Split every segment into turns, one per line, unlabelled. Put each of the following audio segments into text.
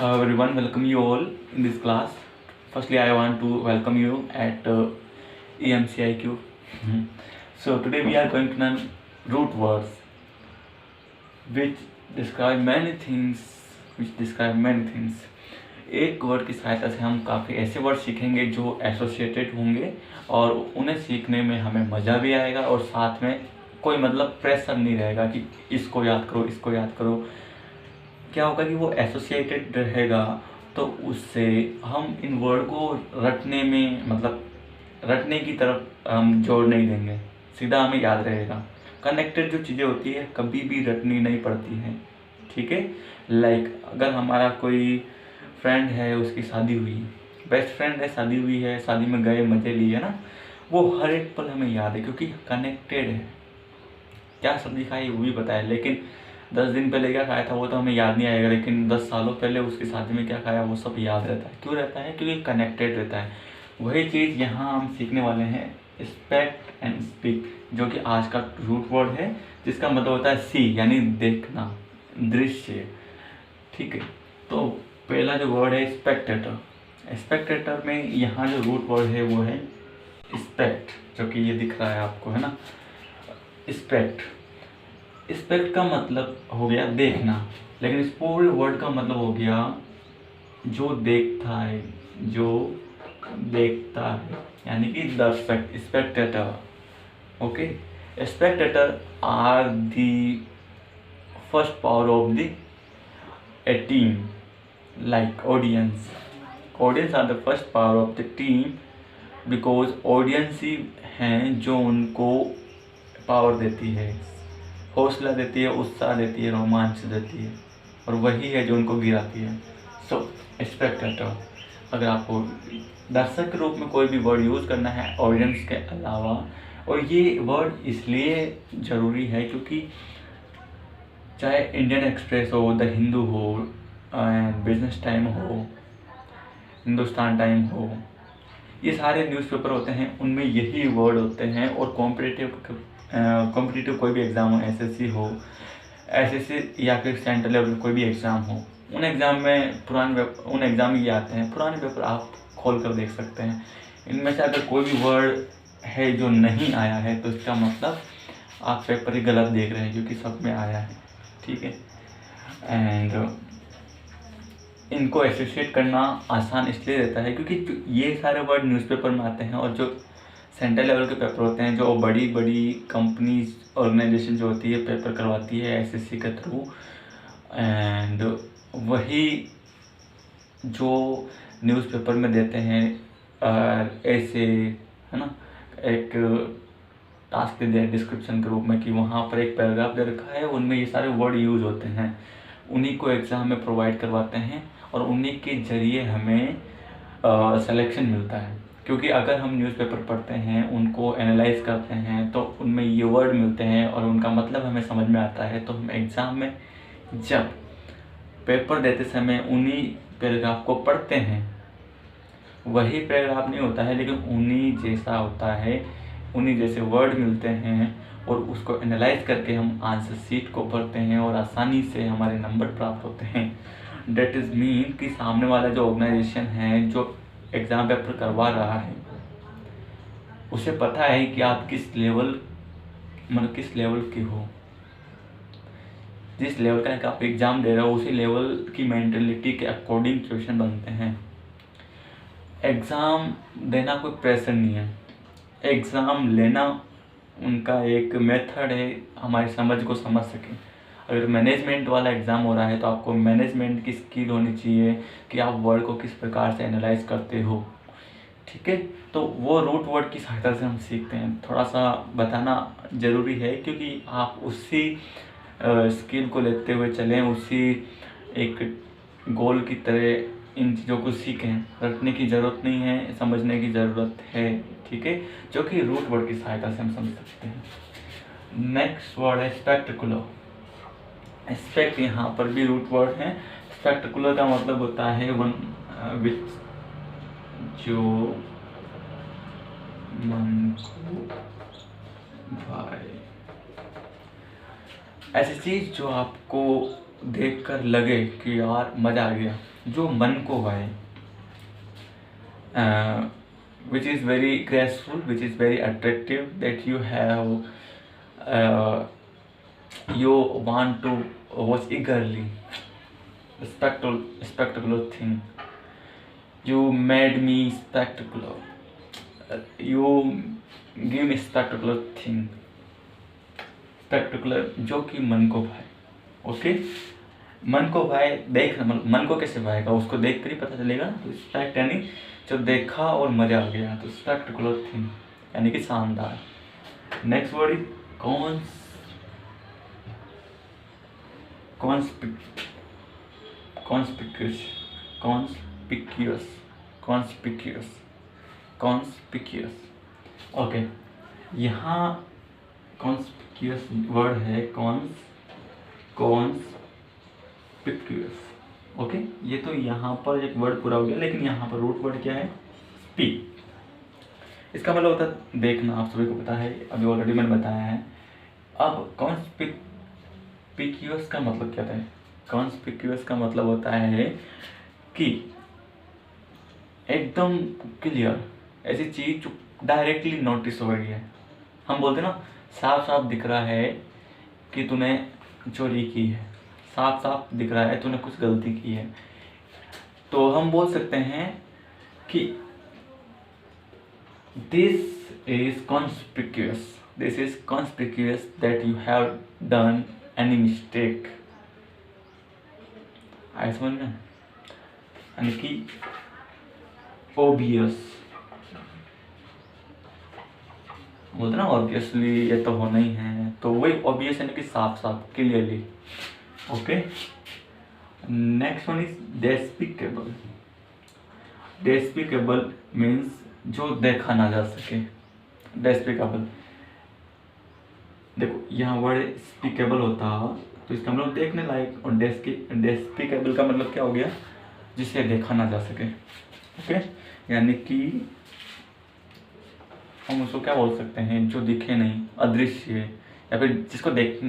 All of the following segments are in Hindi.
Hello everyone, welcome you all in this class. Firstly, I want to welcome you at EMCIQ. So today we are going to learn root words, which describe many things. एक वर्ड की सहायता से हम काफ़ी ऐसे वर्ड सीखेंगे जो एसोसिएटेड होंगे और उन्हें सीखने में हमें मज़ा भी आएगा और साथ में कोई मतलब प्रेशर नहीं रहेगा कि इसको याद करो। क्या होगा कि वो एसोसिएटेड रहेगा तो उससे हम इन वर्ड को रटने में मतलब रटने की तरफ हम जोर नहीं देंगे, सीधा हमें याद रहेगा। कनेक्टेड जो चीज़ें होती है कभी भी रटनी नहीं पड़ती हैं, ठीक है। लाइक अगर हमारा कोई फ्रेंड है, उसकी शादी हुई, बेस्ट फ्रेंड है, शादी हुई है, शादी में गए, मज़े लिए ना, वो हर एक पल हमें याद है क्योंकि कनेक्टेड है। क्या सब्जी खाई वो भी पता है, लेकिन 10 दिन पहले क्या खाया था वो तो हमें याद नहीं आएगा, लेकिन 10 सालों पहले उसकी शादी में क्या खाया वो सब याद रहता है। क्यों रहता है? क्योंकि कनेक्टेड रहता है। वही चीज़ यहाँ हम सीखने वाले हैं, स्पेक्ट एंड स्पीक, जो कि आज का रूट वर्ड है, जिसका मतलब होता है सी, यानी देखना, दृश्य, ठीक है। तो पहला जो वर्ड है स्पेक्टेटर। स्पेक्टेटर में यहाँ जो रूट वर्ड है वो है स्पेक्ट, जो कि ये दिख रहा है आपको, है ना। स्पेक्ट का मतलब हो गया देखना, लेकिन इस पूरे वर्ड का मतलब हो गया जो देखता है, यानी कि दर्शक, spectator. Okay, spectator are the first power of the a team, like audience are the first power of the team, because audience ही हैं जो उनको पावर देती है, हौसला देती है, उत्साह देती है, रोमांच देती है, और वही है जो उनको गिराती है। सो स्पेक्टेटर, अगर आपको दर्शक के रूप में कोई भी वर्ड यूज़ करना है ऑडियंस के अलावा, और ये वर्ड इसलिए ज़रूरी है क्योंकि चाहे इंडियन एक्सप्रेस हो, द हिंदू हो, बिजनेस टाइम हो, हिंदुस्तान टाइम हो, ये सारे न्यूज़पेपर होते हैं, उनमें यही वर्ड होते हैं। और कॉम्पिटिटिव कोई भी एग्ज़ाम हो, एसएससी या फिर सेंट्रल लेवल कोई भी एग्ज़ाम हो, उन एग्ज़ाम में ये आते हैं। पुराने पेपर आप खोल कर देख सकते हैं। इनमें से अगर कोई भी वर्ड है जो नहीं आया है तो इसका मतलब आप पेपर ही गलत देख रहे हैं, क्योंकि सब में आया है, ठीक है। एंड इनको एसोसिएट करना आसान इसलिए रहता है क्योंकि ये सारे वर्ड न्यूज़पेपर में आते हैं, और जो सेंट्रल लेवल के पेपर होते हैं, जो बड़ी बड़ी कंपनीज, ऑर्गेनाइजेशन जो होती है पेपर करवाती है एसएससी के थ्रू, एंड वही जो न्यूज़पेपर में देते हैं ऐसे, है ना, एक टास्क दे दिया डिस्क्रिप्शन के रूप में कि वहाँ पर एक पैराग्राफ दे रखा है, उनमें ये सारे वर्ड यूज़ होते हैं, उन्हीं को एग्ज़ाम में प्रोवाइड करवाते हैं और उन्हीं के ज़रिए हमें सिलेक्शन मिलता है। क्योंकि अगर हम न्यूज़पेपर पढ़ते हैं, उनको एनालाइज करते हैं, तो उनमें ये वर्ड मिलते हैं और उनका मतलब हमें समझ में आता है, तो हम एग्ज़ाम में जब पेपर देते समय उन्हीं पैराग्राफ को पढ़ते हैं, वही पैराग्राफ नहीं होता है लेकिन उन्हीं जैसा होता है, उन्हीं जैसे वर्ड मिलते हैं, और उसको एनालाइज करके हम आंसर शीट को पढ़ते हैं और आसानी से हमारे नंबर प्राप्त होते हैं। डेट इज़ मीन कि सामने वाला जो ऑर्गेनाइजेशन है, जो एग्ज़ाम पेपर करवा रहा है, उसे पता है कि आप किस लेवल के हो, जिस लेवल का आप एग्ज़ाम दे रहे हो उसी लेवल की मेंटलिटी के अकॉर्डिंग क्वेश्चन बनते हैं। एग्ज़ाम देना कोई प्रेशर नहीं है, एग्ज़ाम लेना उनका एक मेथड है, हमारी समझ को समझ सकें। अगर मैनेजमेंट वाला एग्ज़ाम हो रहा है तो आपको मैनेजमेंट की स्किल होनी चाहिए कि आप वर्ड को किस प्रकार से एनालाइज करते हो, ठीक है। तो वो रूट वर्ड की सहायता से हम सीखते हैं। थोड़ा सा बताना ज़रूरी है क्योंकि आप उसी स्किल को लेते हुए चलें, उसी एक गोल की तरह इन चीज़ों को सीखें। रटने की ज़रूरत नहीं है, समझने की ज़रूरत है, ठीक है, जो कि रूट वर्ड की सहायता से हम समझ सकते हैं। नेक्स्ट वर्ड है स्पेक्टिकुलर। स्पेक्ट यहाँ पर भी रूट वर्ड है। स्पेक्टिकुलर का मतलब होता है वन विच, जो मन को भाए, ऐसी चीज़ जो आपको देखकर लगे कि यार मज़ा आ गया, जो मन को भाए, which is very graceful, which is very attractive, that you have you want to watch eagerly, spectacular thing. You made me spectacular, you give me spectacular thing, spectacular, जो कि मन को भाए। ओके, मन को भाए, देख मन को कैसे भाएगा, उसको देख कर ही पता चलेगा। तो स्पेक्ट यानी जो देखा और मजा आ गया, तो स्पेक्टेकुलर थिंग यानी कि शानदार। Next word is conspicuous. Okay, यहाँ कॉन्स्पिक्यूअस वर्ड है कॉन्स्पिक्यूअस। ओके, ये तो यहाँ पर एक वर्ड पूरा हो गया, लेकिन यहाँ पर रूट वर्ड क्या है, स्पीक। इसका मतलब होता है देखना, आप सभी को पता है, अभी ऑलरेडी मैंने बताया है। अब कॉन्स्पिक्यूअस का मतलब क्या है? कॉन्स्पिक्यूअस का मतलब होता है कि एकदम क्लियर, ऐसी चीज जो डायरेक्टली नोटिस हो रही है। हम बोलते हैं ना, साफ साफ दिख रहा है कि तूने चोरी की है, साफ साफ दिख रहा है तूने कुछ गलती की है, तो हम बोल सकते हैं कि this is conspicuous that you have done any mistake. I समझ में, यानी कि ओबियस, बोलते ना ऑब्वियसली ये तो होना ही है, तो वही ऑब्वियस यानी कि साफ साफ, clearly. Okay, next one is despicable. Despicable means जो देखा ना जा सके। डेस्पिकेबल, देखो यहाँ वर्ड स्पीकेबल होता तो इसका मतलब देखने लायक, और डेस्पिकेबल का मतलब क्या हो गया, जिसे देखा ना जा सके। ओके, यानी कि हम उसको क्या बोल सकते हैं, जो दिखे नहीं, अदृश्य, या फिर जिसको देखा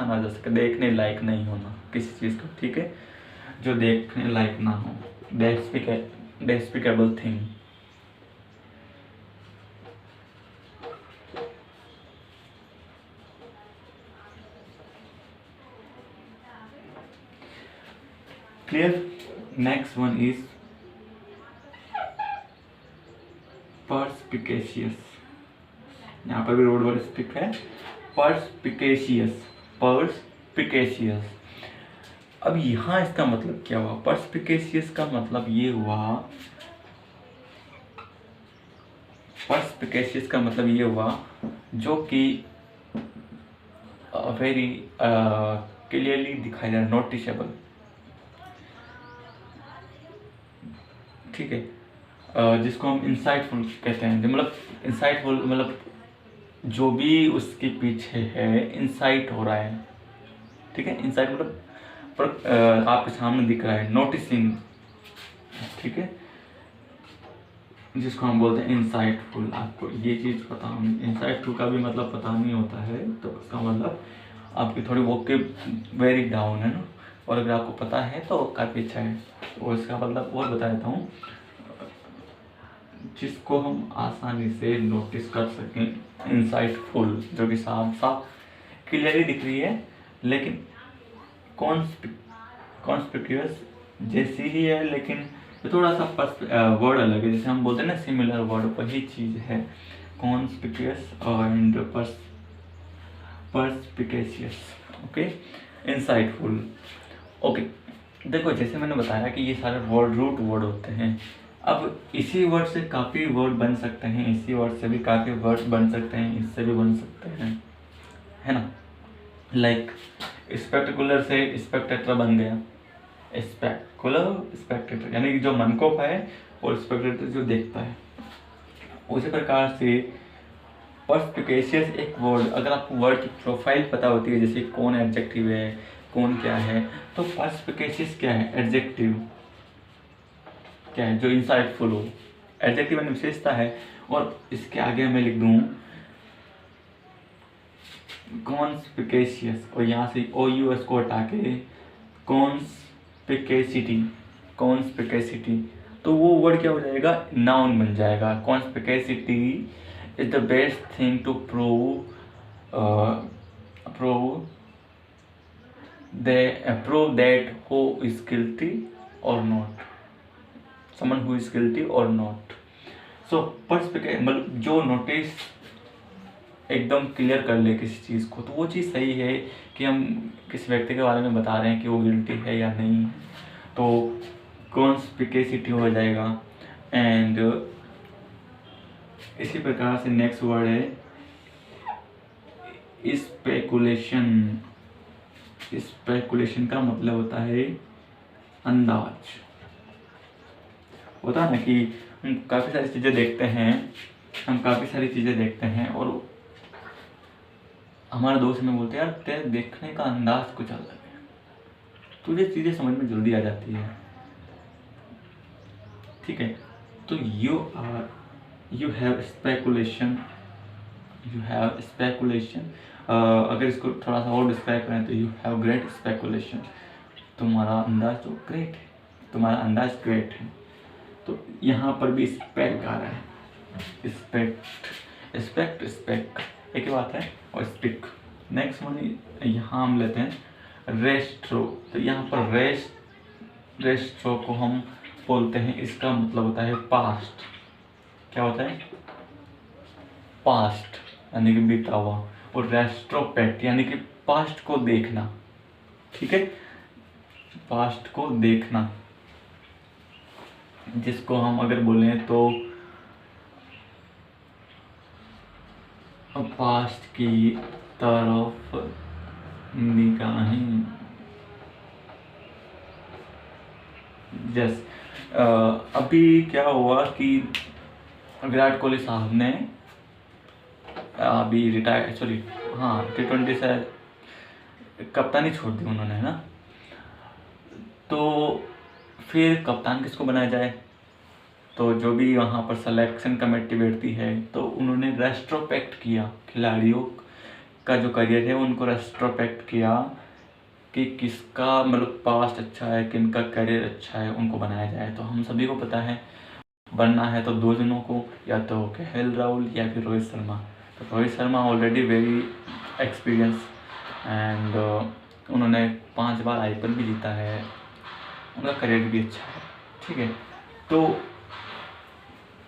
ना जा सके, देखने लायक नहीं होना किसी चीज़ को। ठीक है, जो देखने लायक ना हो, despicable thing. Clear? Next one is perspicacious. यहाँ पर भी रोड वर्ड स्टिक है, पर्सपिकेशियस। अब यहाँ इसका मतलब क्या हुआ? पर्सपिकेशियस का मतलब ये हुआ, जो कि वेरी क्लियरली दिखाई दे रहा, नोटिसेबल। ठीक है, जिसको हम इंसाइटफुल कहते हैं, मतलब इंसाइटफुल मतलब जो भी उसके पीछे है इंसाइट हो रहा है। ठीक है, इंसाइट मतलब आपके सामने दिख रहा है, नोटिसिंग। ठीक है, जिसको हम बोलते हैं इंसाइटफुल। आपको ये चीज़ पता नहीं, इंसाइटफुल का भी मतलब पता नहीं होता है, तो उसका मतलब आपकी थोड़ी वेरी डाउन है ना, और अगर आपको पता है तो काफ़ी अच्छा है। और इसका मतलब और बता देता हूँ, जिसको हम आसानी से नोटिस कर सकें, इंसाइटफुल, जो कि साफ साफ क्लियरली दिख रही है, लेकिन कॉन्स्पिक्यूअस जैसी ही है, लेकिन थोड़ा सा वर्ड अलग है। जैसे हम बोलते हैं ना सिमिलर वर्ड, वही चीज़ है conspicuous and perspicacious. Okay, insightful. Okay, देखो जैसे मैंने बताया कि ये सारे वर्ड रूट वर्ड होते हैं। अब इसी वर्ड से काफ़ी वर्ड बन सकते हैं, इसी वर्ड से भी काफ़ी वर्ड बन सकते हैं, इससे भी बन सकते हैं, है ना। लाइक स्पेक्टेकुलर से स्पेक्टेटर बन गया, स्पेक्टेटर यानी कि जो मन को पाए, और स्पेक्टेटर जो देखता है। उसी प्रकार से पर्सपिकेशियस एक वर्ड, अगर आपको वर्ड की प्रोफाइल पता होती है, जैसे कौन एडजेक्टिव है, कौन क्या है, तो पर्सपिकेशियस क्या है, एडजेक्टिव क्या है, जो इंसाइटफुल हो। एडजेक्टिव यानी विशेषता है, और इसके आगे मैं लिख दूँ कॉन्स्पिकेशियस, और यहाँ से OUS को हटा के कॉन्स्पिकेसिटी, कॉन्स्पिकेसिटी, तो वो वर्ड क्या हो जाएगा, नाउन बन जाएगा। Conspicacity is the best thing to prove that who is guilty or not, someone who is guilty or not। So perspective मतलब जो नोटिस एकदम क्लियर कर ले किसी चीज़ को, तो वो चीज़ सही है कि हम किसी व्यक्ति के बारे में बता रहे हैं कि वो गिल्टी है या नहीं, तो कॉन्स्पिकेसिटी हो जाएगा। एंड इसी प्रकार से नेक्स्ट वर्ड है स्पेकुलेशन। स्पेकुलेशन का मतलब होता है अंदाज। होता है ना कि हम काफ़ी सारी चीज़ें देखते हैं और हमारे दोस्त में बोलते हैं यार तेरे देखने का अंदाज कुछ अलग है, तुझे चीज़ें समझ में जल्दी आ जाती है, ठीक है। तो यू हैव स्पेकुलेशन, अगर इसको थोड़ा सा और डिस्क्राइब करें तो यू हैव ग्रेट स्पेकुलेशन, तुम्हारा अंदाज तो ग्रेट है, तुम्हारा अंदाज ग्रेट है। तो यहाँ पर भी स्पेक आ रहा है, स्पेक्ट एक ही बात है, और स्पिक। नेक्स्ट वन यहाँ हम लेते हैं रेस्ट्रो। तो यहाँ पर रेस्ट्रो को हम बोलते हैं, इसका मतलब होता है पास्ट। क्या होता है, पास्ट यानी कि बीता हुआ, और रेस्ट्रोस्पेक्ट यानी कि पास्ट को देखना, ठीक है, पास्ट को देखना, जिसको हम अगर बोलें तो पास्ट की तरफ निगाहें। अभी क्या हुआ कि विराट कोहली साहब ने अभी रिटायर T20 से कप्तानी छोड़ दी उन्होंने, है ना। तो फिर कप्तान किसको बनाया जाए, तो जो भी वहाँ पर सिलेक्शन कमेटी बैठती है, तो उन्होंने रेस्ट्रोस्पेक्ट किया, खिलाड़ियों का जो करियर है उनको रेस्ट्रोस्पेक्ट किया कि किसका मतलब पास्ट अच्छा है, किनका करियर अच्छा है, उनको बनाया जाए। तो हम सभी को पता है बनना है तो दो जनों को, या तो केएल राहुल या फिर रोहित शर्मा। तो Rohit Sharma already very experience and उन्होंने 5 बार आईपीएल भी जीता है, उनका करियर भी अच्छा है, ठीक है। तो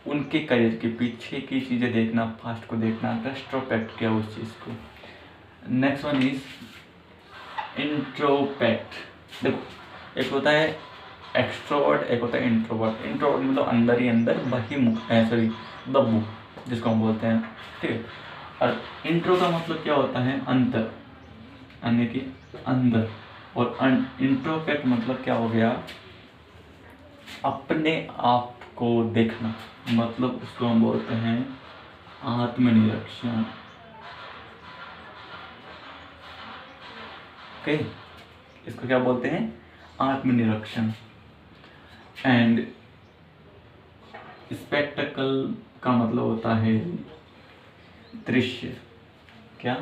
उनके करियर के पीछे की चीज़ें देखना, पास्ट को देखना, रेस्ट्रोस्पेक्ट किया उस चीज़ को। Next one is introspect. देखो एक होता है एक्सट्रोवर्ट, एक होता है इंट्रोवर्ट। इंट्रोवर्ट मतलब अंदर ही अंदर दब्बू जिसको हम बोलते हैं, ठीक है। और इंट्रो का मतलब क्या होता है, अंतर यानी कि अंदर, और इंट्रोस्पेक्ट मतलब क्या हो गया, अपने आप को देखना, मतलब उसको हम बोलते हैं आत्मनिरीक्षण, ओके। इसको क्या बोलते हैं, आत्मनिरीक्षण। एंड स्पेक्टेकल का मतलब होता है दृश्य, क्या,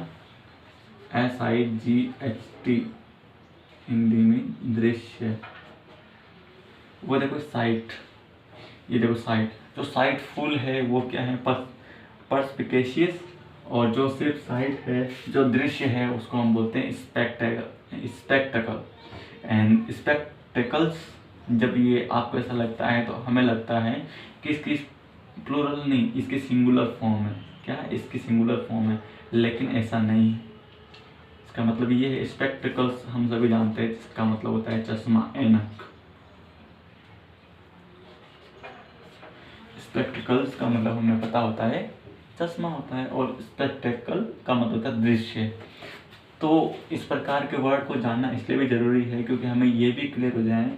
SIGHT हिंदी में दृश्य। वो देखो साइट, ये देखो साइट, जो साइट फुल है वो क्या है, पर्सपिकेशियस, और जो सिर्फ साइट है, जो दृश्य है, उसको हम बोलते हैं स्पेक्टेकल। एंड स्पेक्टेकल्स, जब ये आपको ऐसा लगता है तो हमें लगता है कि इसकी प्लूरल नहीं, इसकी सिंगुलर फॉर्म है, क्या, इसकी सिंगुलर फॉर्म है, लेकिन ऐसा नहीं है। इसका मतलब ये है, स्पेक्टेकल्स हम सभी जानते हैं, इसका मतलब होता है चश्मा, ऐनक। स्पेक्टिकल्स का मतलब हमें पता होता है चश्मा होता है, और स्पेक्टेकल का मतलब होता है दृश्य। तो इस प्रकार के वर्ड को जानना इसलिए भी ज़रूरी है क्योंकि हमें ये भी क्लियर हो जाए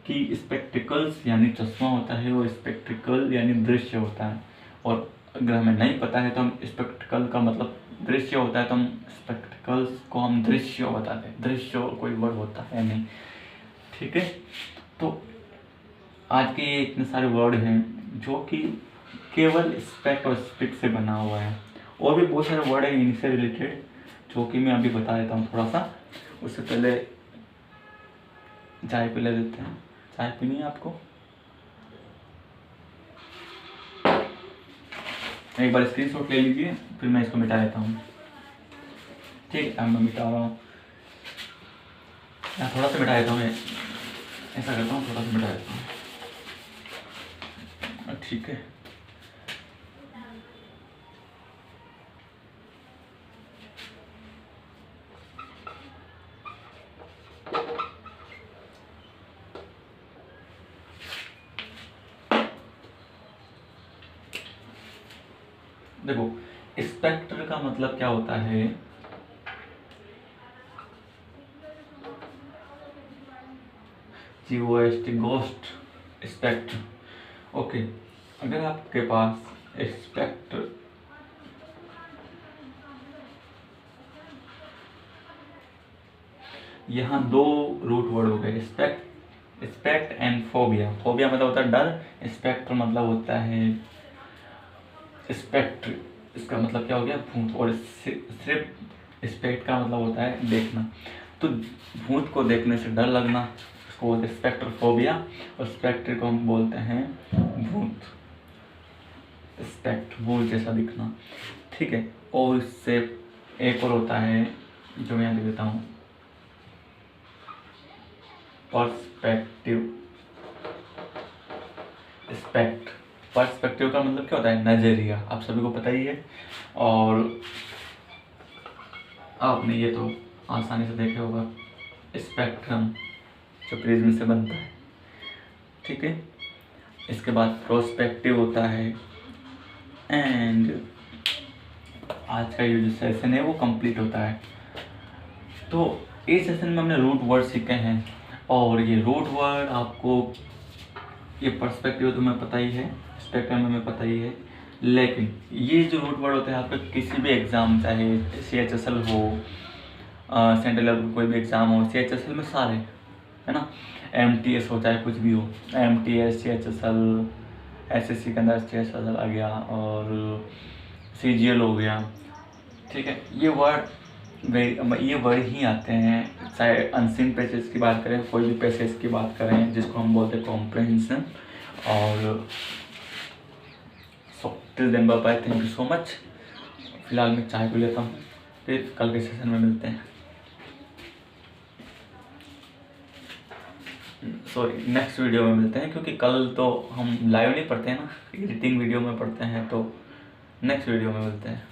कि स्पेक्टिकल्स यानी चश्मा होता है, और स्पेक्टिकल यानी दृश्य होता है। और अगर हमें नहीं पता है तो हम स्पेक्टिकल का मतलब दृश्य होता है, तो हम स्पेक्टिकल्स को हम दृश्य बताते हैं, दृश्य कोई वर्ड होता है नहीं, ठीक है। तो आज के ये इतने सारे वर्ड हैं जो कि केवल स्पेक्ट और स्पिक से बना हुआ है, और भी बहुत सारे वर्ड हैं इनसे रिलेटेड जो कि मैं अभी बता देता हूँ थोड़ा सा। उससे पहले चाय पी लेते हैं। चाय पीनी है आपको? एक बार स्क्रीनशॉट ले लीजिए, फिर मैं इसको मिटा देता हूँ। ठीक है, मैं मिटा रहा हूँ। मैं थोड़ा सा मिटा देता हूँ, ऐसा करता हूँ, थोड़ा सा मिटा देता हूँ। ठीक है, देखो स्पेक्टर का मतलब क्या होता है? GOST, ghost, Spectre. ओके, अगर आपके पास स्पेक्टर यहाँ दो रूट वर्ड हो गए, स्पेक्ट एंड फोबिया। फोबिया मतलब होता है डर, स्पेक्टर मतलब होता है स्पेक्टर, इसका मतलब क्या हो गया? भूत। और सिर्फ स्पेक्ट का मतलब होता है देखना। तो भूत को देखने से डर लगना, उसको बोलते हैं स्पेक्टर फोबिया, और स्पेक्टर को हम बोलते हैं भूत, स्पेक्ट, भूत जैसा दिखना। ठीक है, और इससे एक और होता है जो मैं यहाँ लिख देता हूँ, पर्सपेक्टिव। पर्सपेक्टिव का मतलब क्या होता है? नजरिया, आप सभी को पता ही है, और आपने ये तो आसानी से देखे होगा, स्पेक्ट्रम जो प्रिज्म से बनता है। ठीक है, इसके बाद प्रोस्पेक्टिव होता है। एंड आज का ये जो सेशन है वो कंप्लीट होता है। तो इस सेशन में हमने रूट वर्ड सीखे हैं, और ये रूट वर्ड आपको, ये पर्सपेक्टिव तो मैं पता ही है, स्पेक्ट्रम में पता ही है, लेकिन ये जो रूट वर्ड होते हैं आपका किसी भी एग्ज़ाम, चाहे CHSL हो, सेंट्रल लेवल का कोई भी एग्ज़ाम हो, CHSL में सारे, है ना, MTS हो, चाहे कुछ भी हो, MTS, CHSL, SSC के अंदर CHSL आ गया, और CGL हो गया। ठीक है, ये वर्ड ही आते हैं, चाहे अनसीन पैसेज की बात करें, कोई भी पैसेज की बात करें, जिसको हम बोलते हैं कॉम्प्रहेंशन। और till then bye bye, thank you so much. फिलहाल मैं चाय पी लेता हूँ, फिर कल के सेशन में मिलते हैं। सॉरी, नेक्स्ट वीडियो में मिलते हैं, क्योंकि कल तो हम लाइव नहीं पढ़ते हैं ना, एडिटिंग वीडियो में पढ़ते हैं, तो नेक्स्ट वीडियो में मिलते हैं।